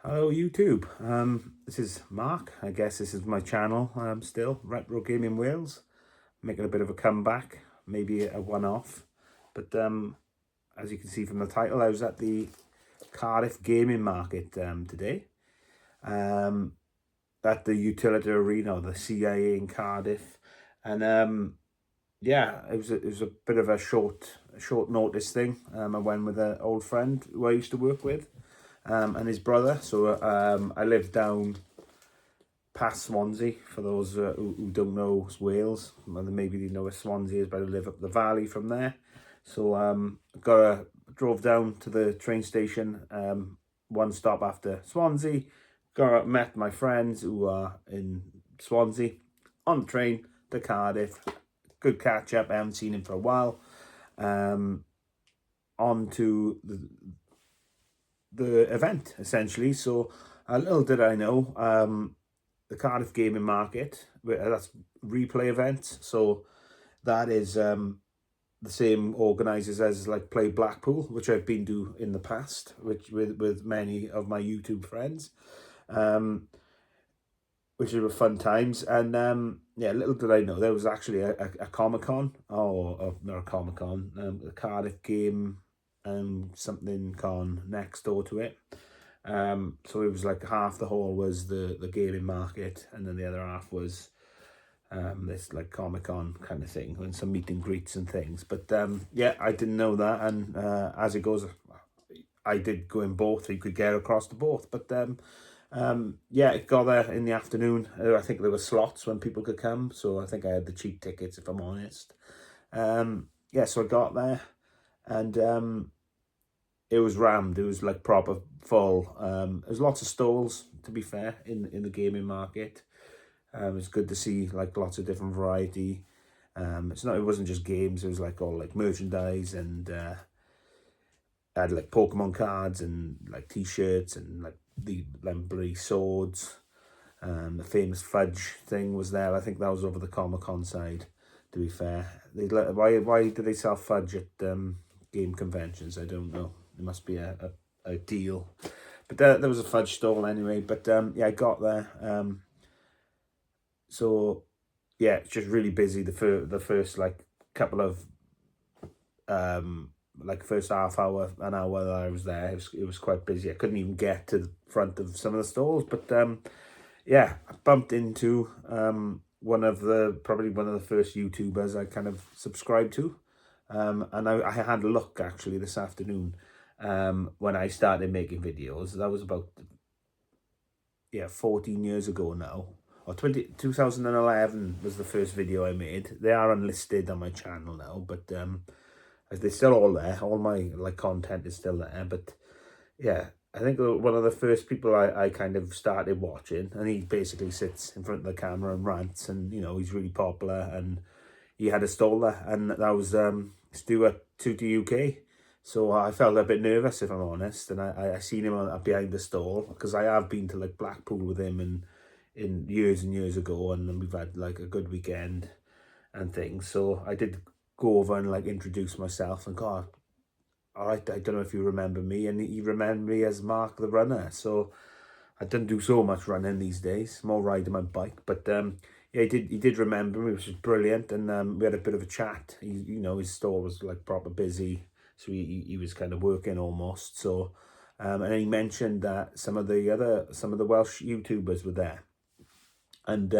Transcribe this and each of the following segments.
Hello YouTube, this is Mark. I guess this is my channel still, Retro Gaming Wales, making a bit of a comeback, maybe a one-off, but as you can see from the title, I was at the Cardiff Gaming Market today, at the Utility Arena, the CIA in Cardiff, and yeah, it was a bit of a short notice thing. I went with an old friend who I used to work with, and his brother. So I live down past Swansea. For those who don't know Wales, well, maybe they know where Swansea is, but I live up the valley from there. So drove down to the train station, one stop after Swansea. Met my friends who are in Swansea on the train to Cardiff. Good catch up. I haven't seen him for a while. On to the event essentially. So a little did I know, the Cardiff Gaming Market, that's replay events. So that is the same organisers as like Play Blackpool, which I've been to in the past, which with many of my YouTube friends, which were fun times. And yeah, little did I know there was actually a Comic-Con, or not a Comic-Con, the Cardiff Game something con next door to it. So it was like half the hall was the gaming market, and then the other half was this like Comic-Con kind of thing, and some meet and greets and things. But yeah, I didn't know that, and as it goes, I did go in both. You could get across to both, but yeah, it got there in the afternoon. I think there were slots when people could come, so I think I had the cheap tickets, if I'm honest. Yeah, so I got there, and it was rammed. It was like proper full. There's lots of stalls, to be fair, in the gaming market. It's good to see like lots of different variety. It wasn't just games. It was like all like merchandise, and I had like Pokemon cards and like t-shirts and like the bloody swords. The famous fudge thing was there. I think that was over the Comic-Con side, to be fair. Why do they sell fudge at game conventions? I don't know. It must be a deal. But there was a fudge stall anyway. But yeah, I got there. So yeah, it's just really busy. The first like couple of like first half hour, an hour that I was there, it was quite busy. I couldn't even get to the front of some of the stalls. But yeah, I bumped into probably one of the first YouTubers I kind of subscribed to. And I had a look actually this afternoon, when I started making videos. That was about 14 years ago now, or 2011 was the first video I made. They are unlisted on my channel now, but they're still all there. All my like content is still there. But yeah, I think one of the first people I kind of started watching, and he basically sits in front of the camera and rants, and he's really popular, and he had a stall there, and that was Stuart Tutti UK. So I felt a bit nervous, if I'm honest, and I seen him behind the stall, because I have been to like Blackpool with him in years and years ago, and we've had like a good weekend and things. So I did go over and like introduce myself and go, all right, I don't know if you remember me, and he remembered me as Mark the Runner. So I don't do so much running these days, more riding my bike. But yeah, he did remember me, which was brilliant, and we had a bit of a chat. His store was like proper busy, so he was kind of working almost. So and he mentioned that some of the Welsh YouTubers were there, and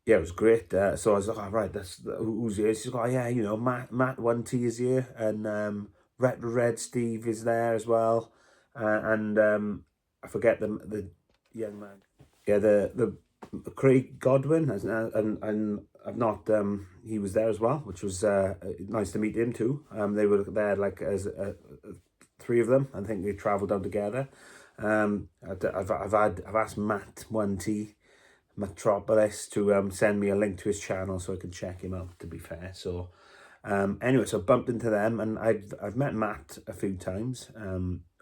yeah, it was great. So I was like, oh, right, that's who's here. She's like, oh yeah, Matt 1T is here, and Red Steve is there as well, and I forget the young man. Yeah, the Craig Godwin, and I've not he was there as well, which was nice to meet him too. They were there like as three of them. I think they travelled down together. I've asked Matt 1T Metropolis to send me a link to his channel so I can check him out, to be fair. So anyway, so I bumped into them, and I've met Matt a few times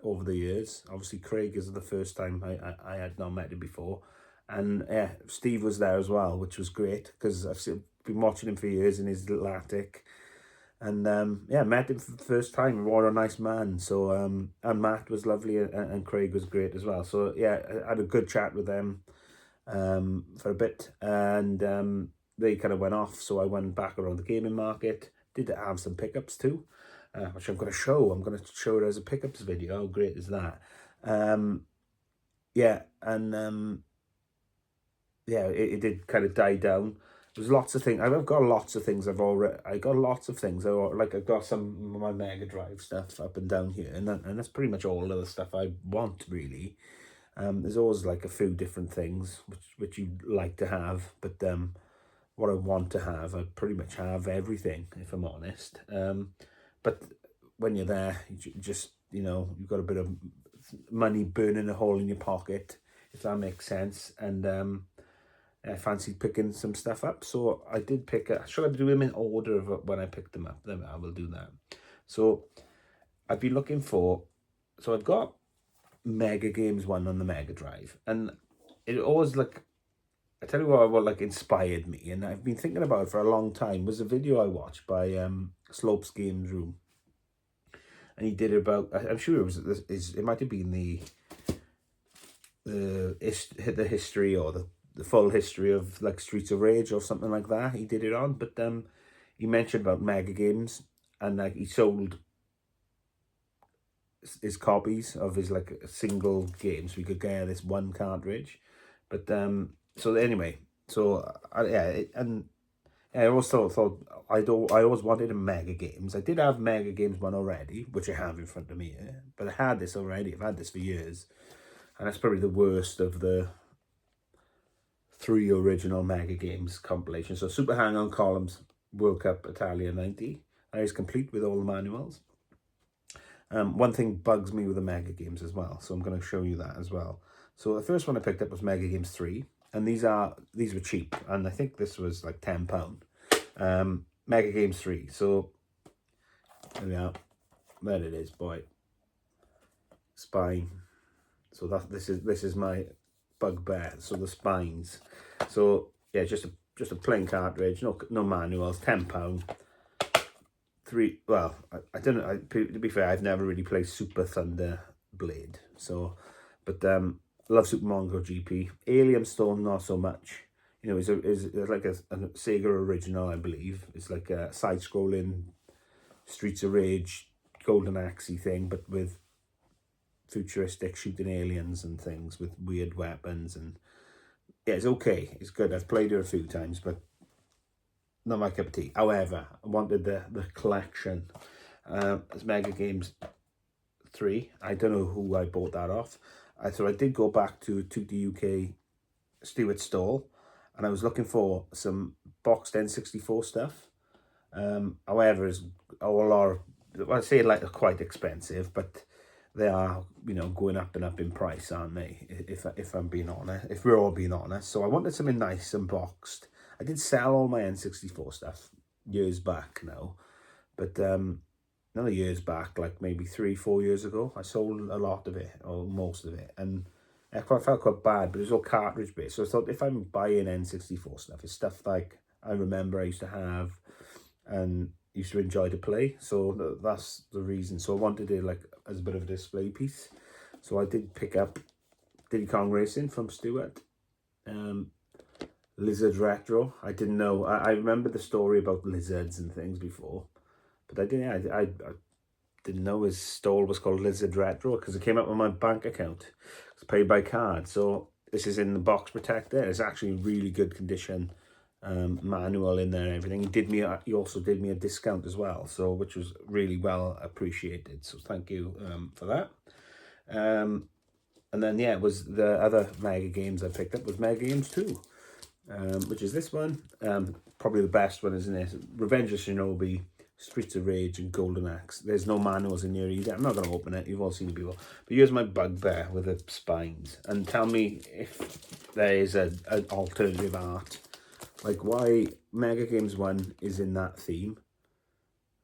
over the years. Obviously Craig is the first time I had not met him before, and yeah, Steve was there as well, which was great, because I've been watching him for years in his little attic, And yeah, met him for the first time. What a nice man. So and Matt was lovely, and Craig was great as well. So yeah, I had a good chat with them for a bit, and they kind of went off. So I went back around the gaming market. Did have some pickups too, which I'm going to show. I'm going to show it as a pickups video. How great is that? Yeah, and yeah, it did kind of die down. There's lots of things. I've got lots of things. I got lots of things. I've got some of my Mega Drive stuff up and down here, and that's pretty much all of the stuff I want really. There's always like a few different things which you'd like to have, but what I want to have, I pretty much have everything, if I'm honest. But when you're there, just you've got a bit of money burning a hole in your pocket, if that makes sense, and I fancied picking some stuff up, so I did pick up. Should I do them in order of when I picked them up? Then I will do that. So I've been looking for. So I've got Mega Games 1 on the Mega Drive, and it always I tell you what like inspired me, and I've been thinking about it for a long time. Was a video I watched by Slopes Games Room, and he did it about. I'm sure it might have been the history or the full history of like Streets of Rage or something like that. He did it on, but he mentioned about Mega Games, and like he sold his copies of his like single games. We could get this one cartridge, but so anyway, so I always thought I always wanted a Mega Games. I did have Mega Games 1 already, which I have in front of me here, but I had this already. I've had this for years, and that's probably the worst of the 3 original Mega Games compilations. So Super Hang-On Columns World Cup Italia 90. That is complete with all the manuals. One thing bugs me with the Mega Games as well, so I'm going to show you that as well. So the first one I picked up was Mega Games 3, and these were cheap, and I think this was like £10. Mega Games 3. So there we are. There it is, boy. Spine. So this is my bugbear. So the spines. So yeah, just a plain cartridge, no manuals, £10. Well, I don't know. To be fair, I've never really played Super Thunder Blade. So, but love Super Mongo GP. Alien Storm, not so much. It's like a Sega original, I believe. It's like a side-scrolling Streets of Rage, Golden Axe-y thing, but with futuristic shooting aliens and things with weird weapons. And yeah, it's okay. It's good. I've played it a few times, but not my cup of tea. However, I wanted the collection. It's Mega Games 3. I don't know who I bought that off. So I did go back to the UK Stewart stall, and I was looking for some boxed N64 stuff. However, all are, I say like they're quite expensive, but they are, going up and up in price, aren't they? If I'm being honest, if we're all being honest. So I wanted something nice and boxed. I did sell all my N64 stuff years back now, but not years back, like maybe 3-4 years ago, I sold a lot of it, or most of it, and I felt quite bad, but it was all cartridge based. So I thought if I'm buying N64 stuff, it's stuff like I remember I used to have and used to enjoy to play. So that's the reason. So I wanted it like as a bit of a display piece. So I did pick up Diddy Kong Racing from Stewart. Lizard Retro. I didn't know. I remember the story about lizards and things before, but I didn't know his stall was called Lizard Retro because it came up on my bank account. It's paid by card. So this is in the box protector. It's actually really good condition. Manual in there and everything. He also did me a discount as well, so which was really well appreciated. So thank you for that. And then yeah, it was the other Mega Games I picked up was Mega Games 2. Which is this one, probably the best one, isn't it? Revenge of Shinobi, Streets of Rage, and Golden Axe. There's no manuals in here either. I'm not going to open it. You've all seen it before. But here's my bugbear with the spines. And tell me if there is an alternative art. Like why Mega Games 1 is in that theme.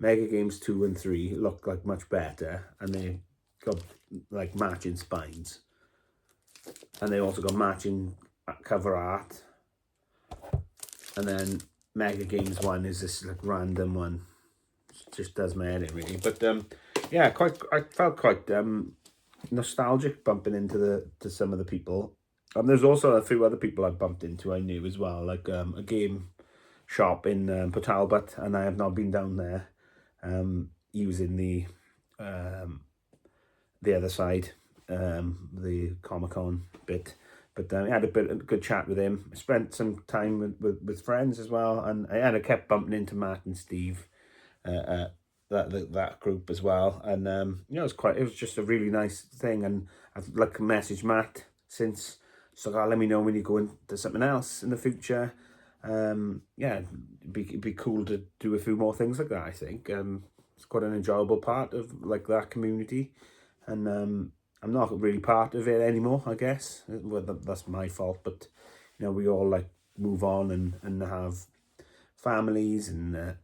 Mega Games 2 and 3 look like much better. And they got like matching spines. And they also got matching cover art. And then Mega Games 1 is this like random one. just does my head in really. But yeah, I felt quite nostalgic bumping into some of the people. There's also a few other people I bumped into I knew as well, like a game shop in Port Talbot, and I have not been down there. Using the other side, the Comic-Con bit. But I had a good chat with him. I spent some time with friends as well, and I kept bumping into Matt and Steve, that group as well. And it was just a really nice thing. And I've like messaged Matt since, so let me know when you go into something else in the future. Yeah, it'd be cool to do a few more things like that. I think it's quite an enjoyable part of like that community, and I'm not really part of it anymore, I guess. Well, that's my fault, but we all like move on and have families and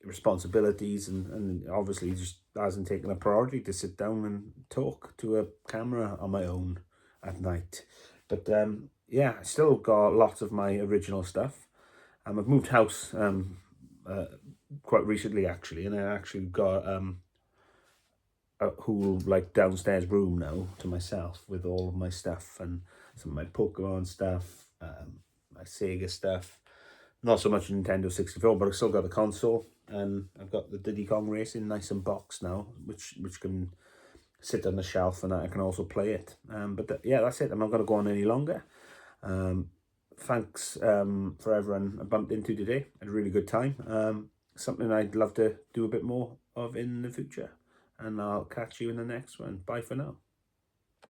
responsibilities, and obviously just hasn't taken a priority to sit down and talk to a camera on my own at night. But yeah, I still got lots of my original stuff. I've moved house quite recently actually, and I actually got a whole like downstairs room now to myself with all of my stuff and some of my Pokemon stuff, my Sega stuff. Not so much Nintendo 64, but I've still got the console, and I've got the Diddy Kong Racing nice and boxed now, which can sit on the shelf, and I can also play it. But yeah, that's it. I'm not going to go on any longer. Thanks for everyone I bumped into today. I had a really good time. Something I'd love to do a bit more of in the future. And I'll catch you in the next one. Bye for now.